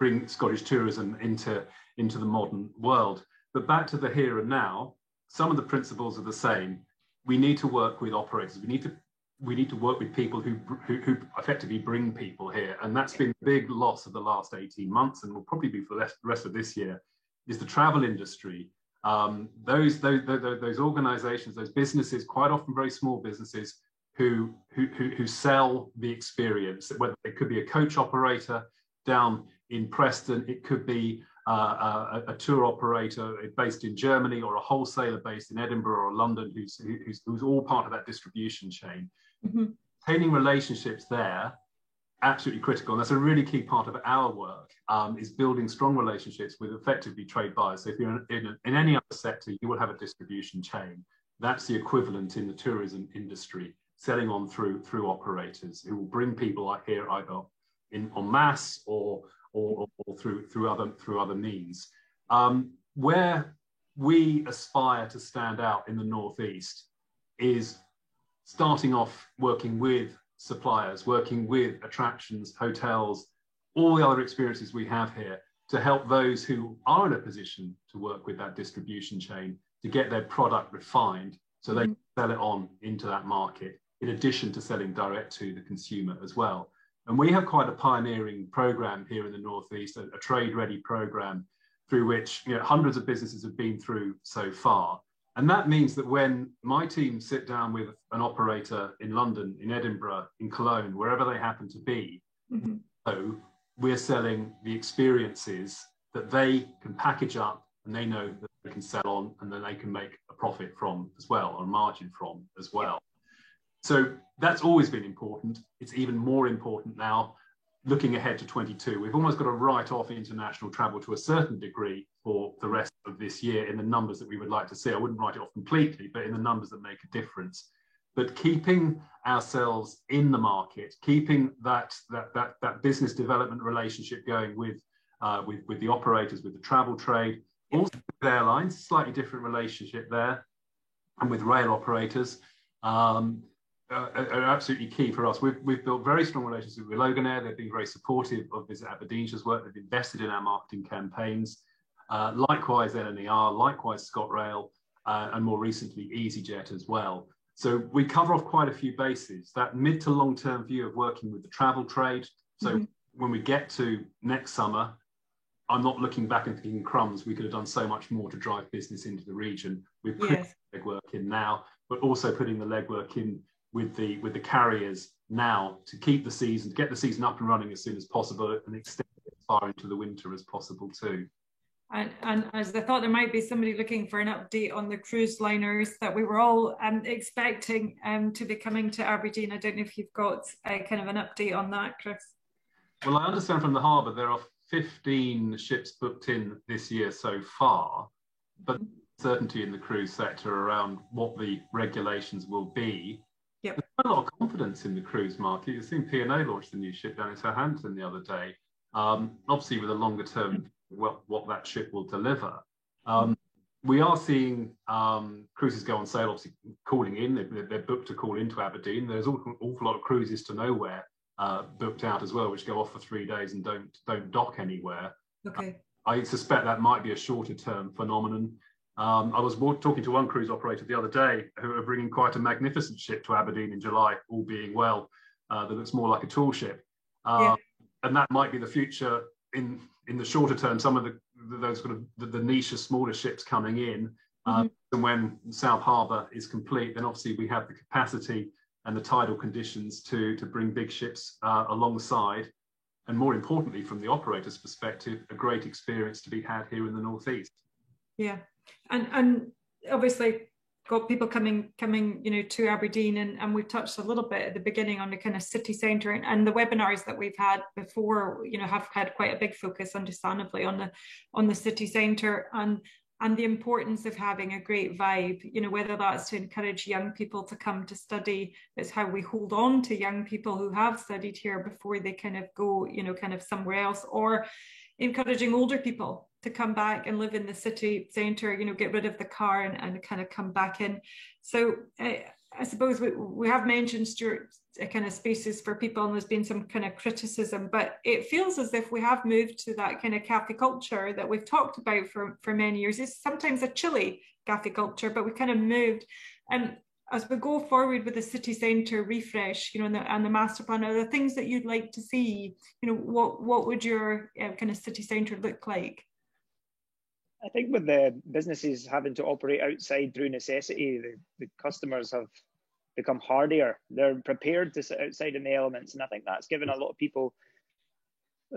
bring Scottish tourism into the modern world. But back to the here and now, some of the principles are the same. We need to work with operators. We need to work with people who effectively bring people here, and that's been a big loss of the last 18 months, and will probably be for the rest of this year, is the travel industry. Those organisations, those businesses, quite often very small businesses, who sell the experience. Whether it could be a coach operator down in Preston, it could be a tour operator based in Germany, or a wholesaler based in Edinburgh or London, who's all part of that distribution chain. Maintaining relationships there, absolutely critical. And that's a really key part of our work, is building strong relationships with effectively trade buyers. So if you're in any other sector, you will have a distribution chain. That's the equivalent in the tourism industry, selling on through operators who will bring people out here either en masse or through other means. Where we aspire to stand out in the Northeast is starting off working with suppliers, working with attractions, hotels, all the other experiences we have here, to help those who are in a position to work with that distribution chain to get their product refined so they can sell it on into that market, in addition to selling direct to the consumer as well. And we have quite a pioneering program here in the Northeast, a trade-ready program through which hundreds of businesses have been through so far. And that means that when my team sit down with an operator in London, in Edinburgh, in Cologne, wherever they happen to be, so we're selling the experiences that they can package up, and they know that they can sell on, and then they can make a profit from as well, or a margin from as well. So that's always been important. It's even more important now, looking ahead to 22. We've almost got to write off international travel to a certain degree for the rest of this year in the numbers that we would like to see. I wouldn't write it off completely, but in the numbers that make a difference. But keeping ourselves in the market, keeping that business development relationship going with the operators, with the travel trade, Also with airlines, slightly different relationship there, and with rail operators. Are absolutely key for us. We've built very strong relationships with Loganair. They've been very supportive of Visit Aberdeenshire's work. They've invested in our marketing campaigns. Likewise, LNER, likewise ScotRail, and more recently EasyJet as well. So we cover off quite a few bases. That mid to long-term view of working with the travel trade. So when we get to next summer, I'm not looking back and thinking, crumbs, we could have done so much more to drive business into the region. We're putting the legwork in now, but also putting the legwork in with the carriers now to keep the season, to get the season up and running as soon as possible and extend it as far into the winter as possible too. And as I thought there might be somebody looking for an update on the cruise liners that we were all expecting to be coming to Aberdeen. I don't know if you've got kind of an update on that, Chris. Well, I understand from the harbour there are 15 ships booked in this year so far, but certainty in the cruise sector around what the regulations will be. There's quite a lot of confidence in the cruise market. You've seen P&O launch the new ship down in Southampton the other day, obviously with a longer term what that ship will deliver. We are seeing cruises go on sale, obviously calling in. They're booked to call into Aberdeen. There's an awful lot of cruises to nowhere booked out as well, which go off for 3 days and don't dock anywhere. Okay. I suspect that might be a shorter term phenomenon. I was talking to one cruise operator the other day who are bringing quite a magnificent ship to Aberdeen in July, all being well, that looks more like a tall ship. And that might be the future in the shorter term. Some of those sort of the niche, smaller ships coming in. And when South Harbour is complete, then obviously we have the capacity and the tidal conditions to bring big ships alongside. And more importantly, from the operator's perspective, a great experience to be had here in the Northeast. Yeah. And obviously got people coming, to Aberdeen, and we've touched a little bit at the beginning on the kind of city centre, and the webinars that we've had before, have had quite a big focus, understandably, on the city centre and the importance of having a great vibe, whether that's to encourage young people to come to study. It's how we hold on to young people who have studied here before they kind of go, kind of somewhere else, or encouraging older people to come back and live in the city centre, get rid of the car and kind of come back in. So I suppose we have mentioned, Stuart, kind of spaces for people, and there's been some kind of criticism, but it feels as if we have moved to that kind of cafe culture that we've talked about for many years. It's sometimes a chilly cafe culture, but we kind of moved. And as we go forward with the city centre refresh, and the master plan, are there things that you'd like to see? What would your kind of city centre look like? I think with the businesses having to operate outside through necessity, the customers have become hardier. They're prepared to sit outside in the elements. And I think that's given a lot of people,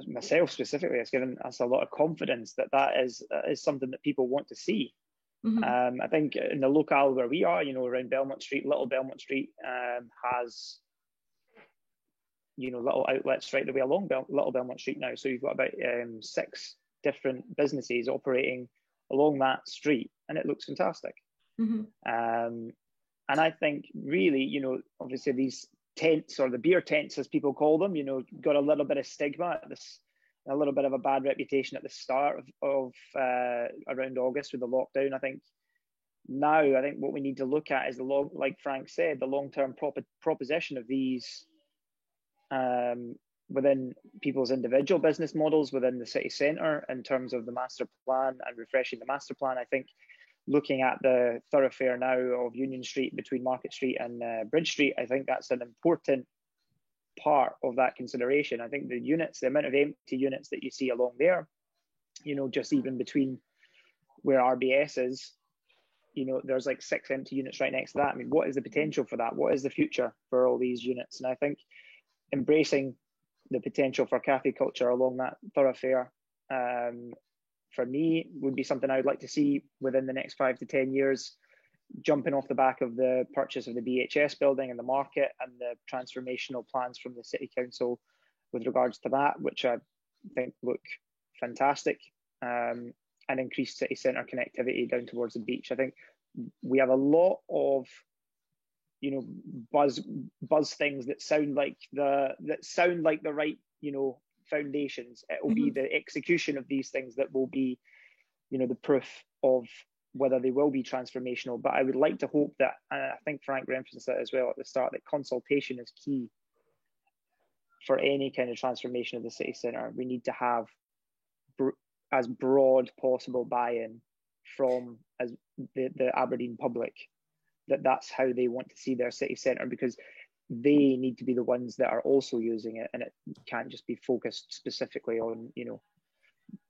myself specifically, it's given us a lot of confidence that is something that people want to see. I think in the locale where we are, around Belmont Street, Little Belmont Street has, little outlets right the way along Little Belmont Street now. So you've got about 6 different businesses operating along that street, and it looks fantastic. And I think really, obviously these tents, or the beer tents as people call them, got a little bit of stigma at this, a little bit of a bad reputation at the start of around August with the lockdown. I think what we need to look at is like Frank said, the long-term proposition of these within people's individual business models within the city centre in terms of the master plan and refreshing the master plan. I think looking at the thoroughfare now of Union Street between Market Street and Bridge Street, I think that's an important part of that consideration. I think the amount of empty units that you see along there, just even between where RBS is, there's like 6 empty units right next to that. I mean, what is the potential for that? What is the future for all these units? And I think embracing the potential for cafe culture along that thoroughfare, for me, would be something I would like to see within the next 5 to 10 years, jumping off the back of the purchase of the BHS building and the market and the transformational plans from the City Council with regards to that, which I think look fantastic, and increased city centre connectivity down towards the beach. I think we have a lot of buzz things that sound like the right foundations. It will be the execution of these things that will be the proof of whether they will be transformational. But I would like to hope that, and I think Frank referenced that as well at the start, that consultation is key for any kind of transformation of the city centre. We need to have as broad possible buy-in from as the Aberdeen public, that's how they want to see their city centre, because they need to be the ones that are also using it, and it can't just be focused specifically on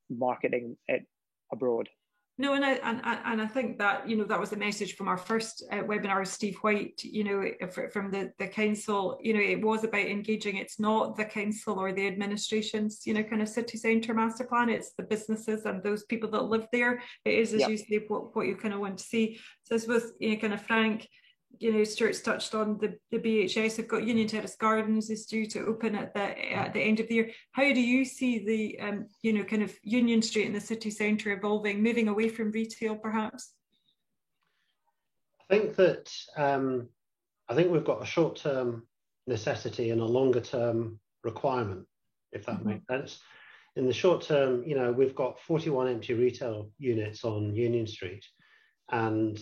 marketing it abroad. No, and I think that that was the message from our first webinar with Steve White. From the council. It was about engaging. It's not the council or the administration's kind of city centre master plan. It's the businesses and those people that live there. It is, as you say, what you kind of want to see. So I suppose kind of Frank. Stuart's touched on the BHS have got Union Terrace Gardens is due to open at the end of the year. How do you see the kind of Union Street and the city centre evolving, moving away from retail perhaps? I think that I think we've got a short-term necessity and a longer-term requirement, if that makes sense. In the short term, we've got 41 empty retail units on Union Street, and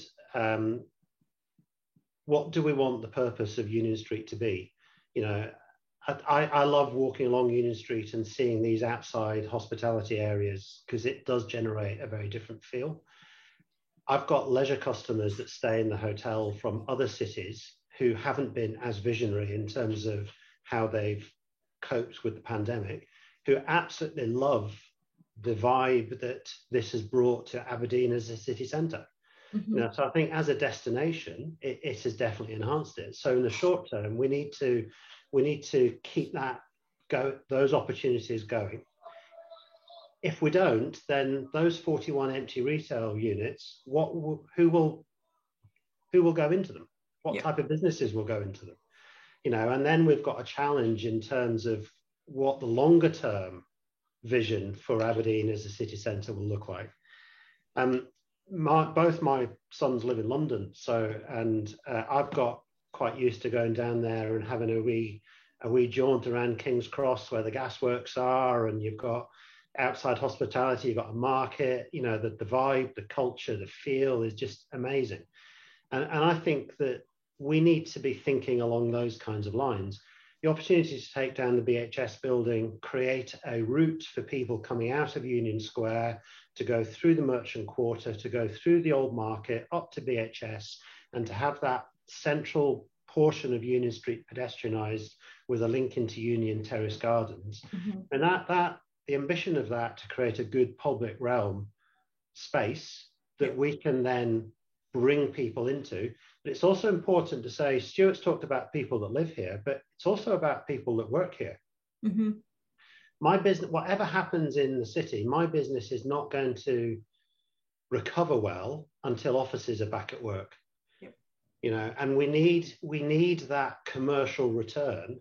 what do we want the purpose of Union Street to be? I love walking along Union Street and seeing these outside hospitality areas, because it does generate a very different feel. I've got leisure customers that stay in the hotel from other cities who haven't been as visionary in terms of how they've coped with the pandemic, who absolutely love the vibe that this has brought to Aberdeen as a city centre. So I think as a destination, it has definitely enhanced it. So in the short term, we need to keep those opportunities going. If we don't, then those 41 empty retail units, who will go into them? What type of businesses will go into them? And then we've got a challenge in terms of what the longer term vision for Aberdeen as a city centre will look like. Both my sons live in London, and I've got quite used to going down there and having a wee jaunt around King's Cross where the gasworks are, and you've got outside hospitality, you've got a market, the vibe, the culture, the feel is just amazing. And I think that we need to be thinking along those kinds of lines. The opportunity to take down the BHS building, create a route for people coming out of Union Square to go through the Merchant Quarter, to go through the Old Market, up to BHS, and to have that central portion of Union Street pedestrianised with a link into Union Terrace Gardens. And that the ambition of that to create a good public realm space that we can then bring people into. But it's also important to say, Stuart's talked about people that live here, but it's also about people that work here. My business, whatever happens in the city, my business is not going to recover well until offices are back at work. And we need that commercial return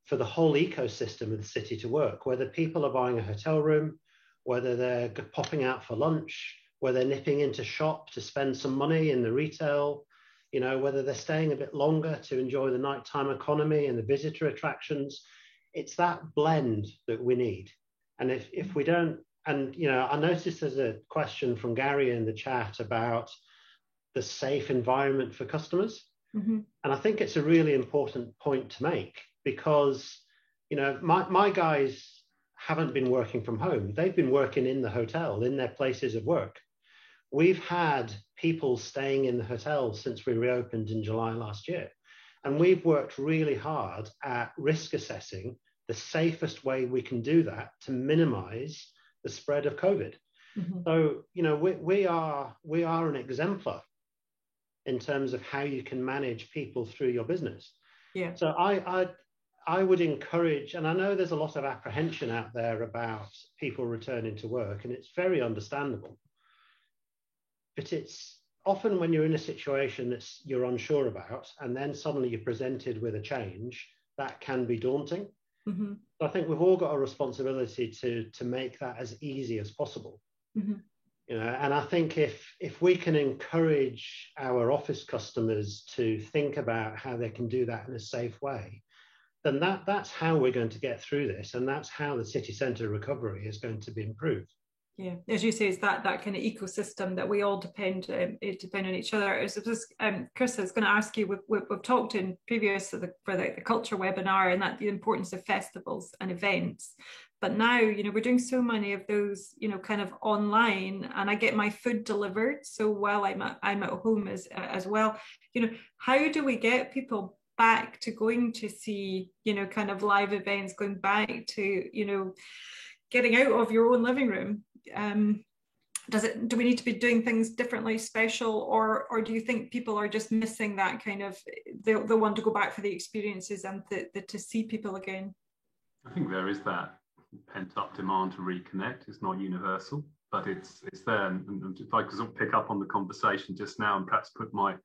for the whole ecosystem of the city to work, whether people are buying a hotel room, whether they're popping out for lunch, whether they're nipping into shop to spend some money in the retail, whether they're staying a bit longer to enjoy the nighttime economy and the visitor attractions. It's that blend that we need. And if we don't, and I noticed there's a question from Gary in the chat about the safe environment for customers. And I think it's a really important point to make, because my guys haven't been working from home. They've been working in the hotel, in their places of work. We've had people staying in the hotel since we reopened in July last year. And we've worked really hard at risk assessing the safest way we can do that to minimize the spread of COVID. So, we are an exemplar in terms of how you can manage people through your business. So I would encourage, and I know there's a lot of apprehension out there about people returning to work, and it's very understandable. But it's often when you're in a situation that you're unsure about, and then suddenly you're presented with a change, that can be daunting. So I think we've all got a responsibility to make that as easy as possible. And I think if we can encourage our office customers to think about how they can do that in a safe way, then that's how we're going to get through this, and that's how the city centre recovery is going to be improved. Yeah, as you say, it's that kind of ecosystem that we all depend on each other. Chris, I was going to ask you. We've talked in previous for the culture webinar and that the importance of festivals and events. But now, we're doing so many of those, kind of online, and I get my food delivered. So while I'm at home as well, how do we get people back to going to see, kind of live events, going back to, getting out of your own living room? Do we need to be doing things differently, special, or do you think people are just missing that kind of, they'll want to go back for the experiences and to see people again? I think there is that pent-up demand to reconnect. It's not universal, but it's there. And if I could sort of pick up on the conversation just now and perhaps put my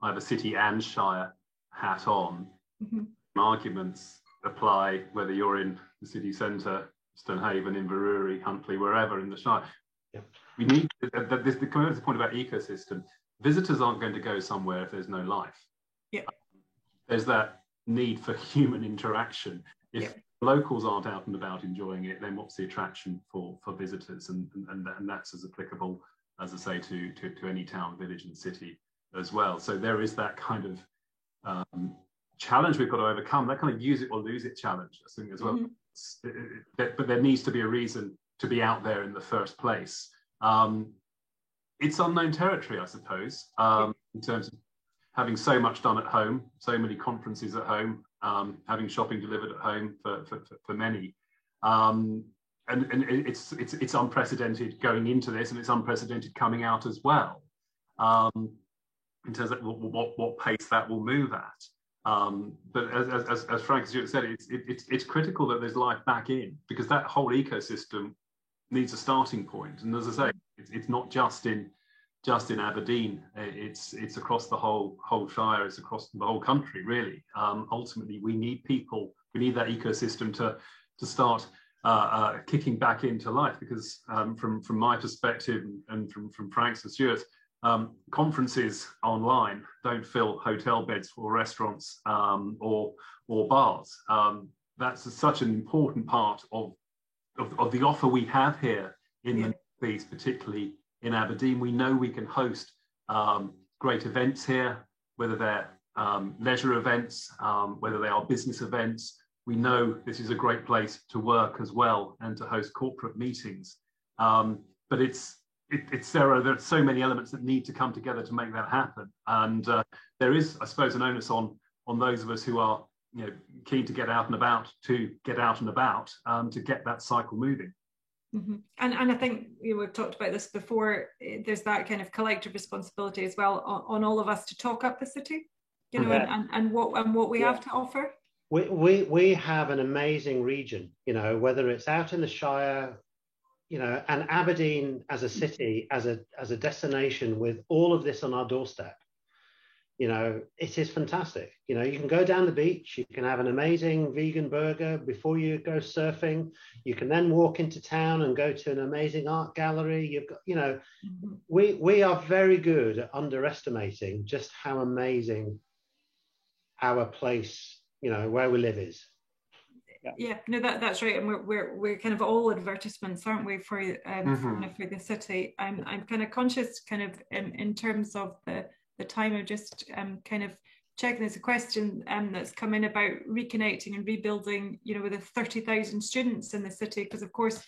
either city and shire hat on, arguments apply whether you're in the city centre, Stonehaven, Inverurie, Huntly, wherever in the shire. Yeah. We need the point about ecosystem. Visitors aren't going to go somewhere if there's no life. Yeah. There's that need for human interaction. If locals aren't out and about enjoying it, then what's the attraction for visitors? And that's as applicable, as I say, to any town, village, and city as well. So there is that kind of challenge we've got to overcome. That kind of use it or lose it challenge, I think, as well. But there needs to be a reason to be out there in the first place. It's unknown territory, I suppose, in terms of having so much done at home, so many conferences at home, having shopping delivered at home for many. And it's unprecedented going into this, and it's unprecedented coming out as well, in terms of what pace that will move at. But as Frank and Stuart said, it's critical that there's life back in, because that whole ecosystem needs a starting point. And as I say, it's not just in Aberdeen. It's across the whole shire. It's across the whole country, really. Ultimately, we need people. We need that ecosystem to start kicking back into life. Because from my perspective and from Frank's and Stuart's, conferences online don't fill hotel beds or restaurants or bars. That's such an important part of the offer we have here in the Northeast, particularly in Aberdeen. We know we can host great events here, whether they're leisure events, whether they are business events. We know this is a great place to work as well and to host corporate meetings. But there are so many elements that need to come together to make that happen. And there is, I suppose, an onus on those of us who are keen to get out and about to get that cycle moving. And I think we've talked about this before. There's that kind of collective responsibility as well on all of us to talk up the city, and what we have to offer. We have an amazing region, whether it's out in the Shire, and Aberdeen as a city, as a destination with all of this on our doorstep. It is fantastic. You can go down the beach, you can have an amazing vegan burger before you go surfing. You can then walk into town and go to an amazing art gallery. You've got, we are very good at underestimating just how amazing our place, where we live is. Yeah, no, that's right, and we're kind of all advertisements, aren't we, for for the city? I'm kind of conscious, kind of in terms of the time of just kind of checking. There's a question that's come in about reconnecting and rebuilding, with the 30,000 students in the city, because of course,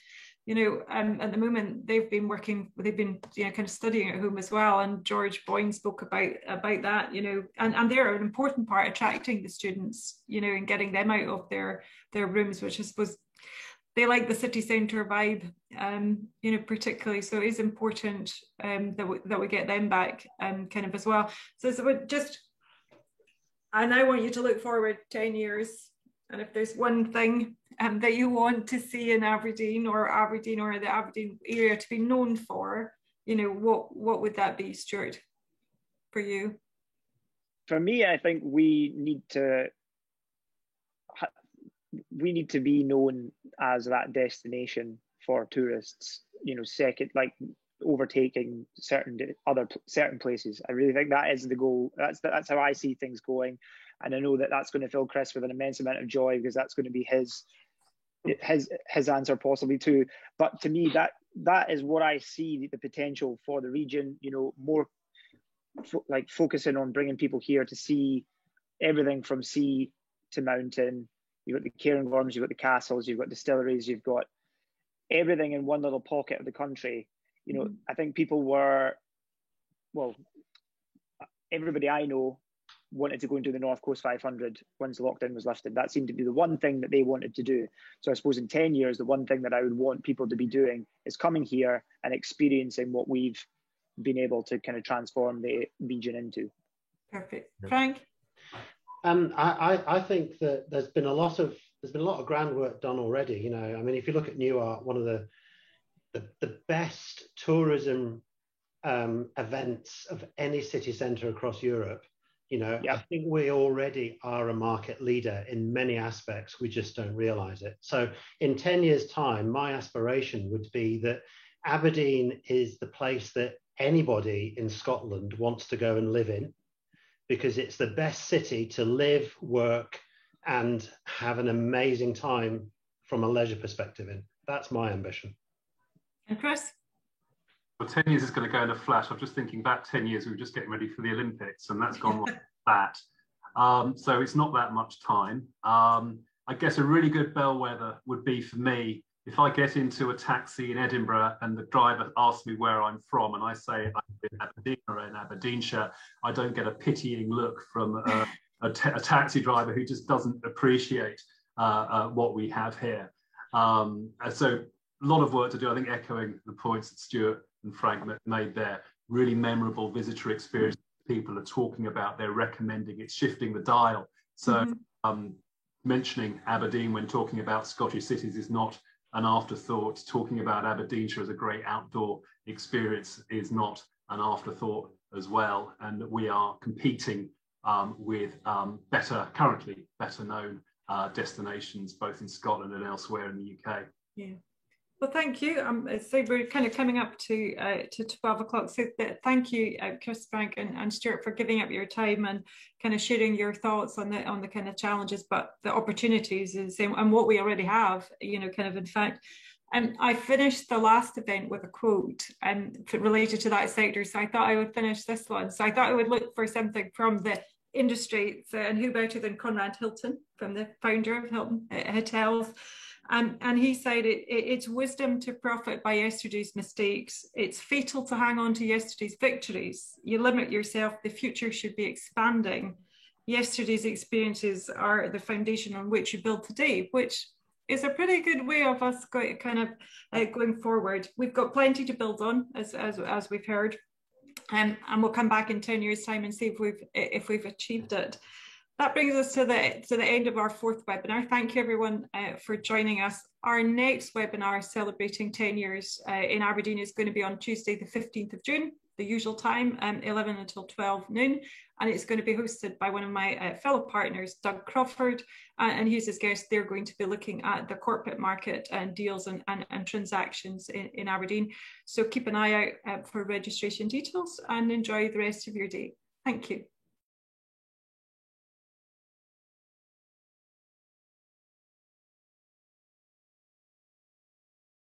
at the moment they've been kind of studying at home as well. And George Boyne spoke about that, and they're an important part, attracting the students, and getting them out of their rooms, which I suppose they like the city centre vibe, particularly. So it is important that we get them back kind of as well. So I now want you to look forward 10 years. And if there's one thing that you want to see in Aberdeen or the Aberdeen area to be known for, what would that be, Stuart, for you? For me, I think we need to be known as that destination for tourists, second, like overtaking certain places. I really think that is the goal. That's how I see things going. And I know that that's going to fill Chris with an immense amount of joy, because that's going to be his his answer possibly too. But to me, that is what I see the potential for the region. You know, more like focusing on bringing people here to see everything from sea to mountain. You've got the Cairngorms, you've got the castles, you've got distilleries, you've got everything in one little pocket of the country. You know, I think people were, well, everybody I know wanted to go and do the North Coast 500 once the lockdown was lifted. That seemed to be the one thing that they wanted to do. So I suppose in 10 years, the one thing that I would want people to be doing is coming here and experiencing what we've been able to kind of transform the region into. Perfect. Frank? I think that there's been a lot of groundwork done already. You know, I mean, if you look at Newark, one of the best tourism events of any city centre across Europe. You know, I think we already are a market leader in many aspects. We just don't realise it. So in 10 years' time, my aspiration would be that Aberdeen is the place that anybody in Scotland wants to go and live in, because it's the best city to live, work, and have an amazing time from a leisure perspective in. That's my ambition. And Chris? Well, 10 years is going to go in a flash. I'm just thinking back 10 years, we were just getting ready for the Olympics, and that's gone like that. So it's not that much time. I guess a really good bellwether would be for me, if I get into a taxi in Edinburgh and the driver asks me where I'm from and I say I'm in Aberdeen or in Aberdeenshire, I don't get a pitying look from a taxi driver who just doesn't appreciate what we have here. So a lot of work to do, I think, echoing the points that Stuart and Frank made there. Really memorable visitor experience. People are talking about, they're recommending, it's shifting the dial. So mentioning Aberdeen when talking about Scottish cities is not an afterthought. Talking about Aberdeenshire as a great outdoor experience is not an afterthought as well. And we are competing with currently better known destinations, both in Scotland and elsewhere in the UK. Yeah. Well, thank you. So we're kind of coming up to 12 o'clock. So thank you, Chris, Frank, and Stuart, for giving up your time and kind of sharing your thoughts on the kind of challenges, but the opportunities and what we already have. You know, kind of in fact. And I finished the last event with a quote related to that sector. So I thought I would finish this one. So I thought I would look for something from the industry. So, and who better than Conrad Hilton, from the founder of Hilton Hotels. And he said, it's wisdom to profit by yesterday's mistakes. It's fatal to hang on to yesterday's victories. You limit yourself, the future should be expanding. Yesterday's experiences are the foundation on which you build today, which is a pretty good way of us going forward. We've got plenty to build on, as we've heard. And we'll come back in 10 years' time and see if we've achieved it. That brings us to the end of our fourth webinar. Thank you, everyone, for joining us. Our next webinar celebrating 10 years in Aberdeen is going to be on Tuesday, the 15th of June, the usual time, 11 until 12 noon. And it's going to be hosted by one of my fellow partners, Doug Crawford. And he's his guest. They're going to be looking at the corporate market and deals and transactions in Aberdeen. So keep an eye out for registration details and enjoy the rest of your day. Thank you.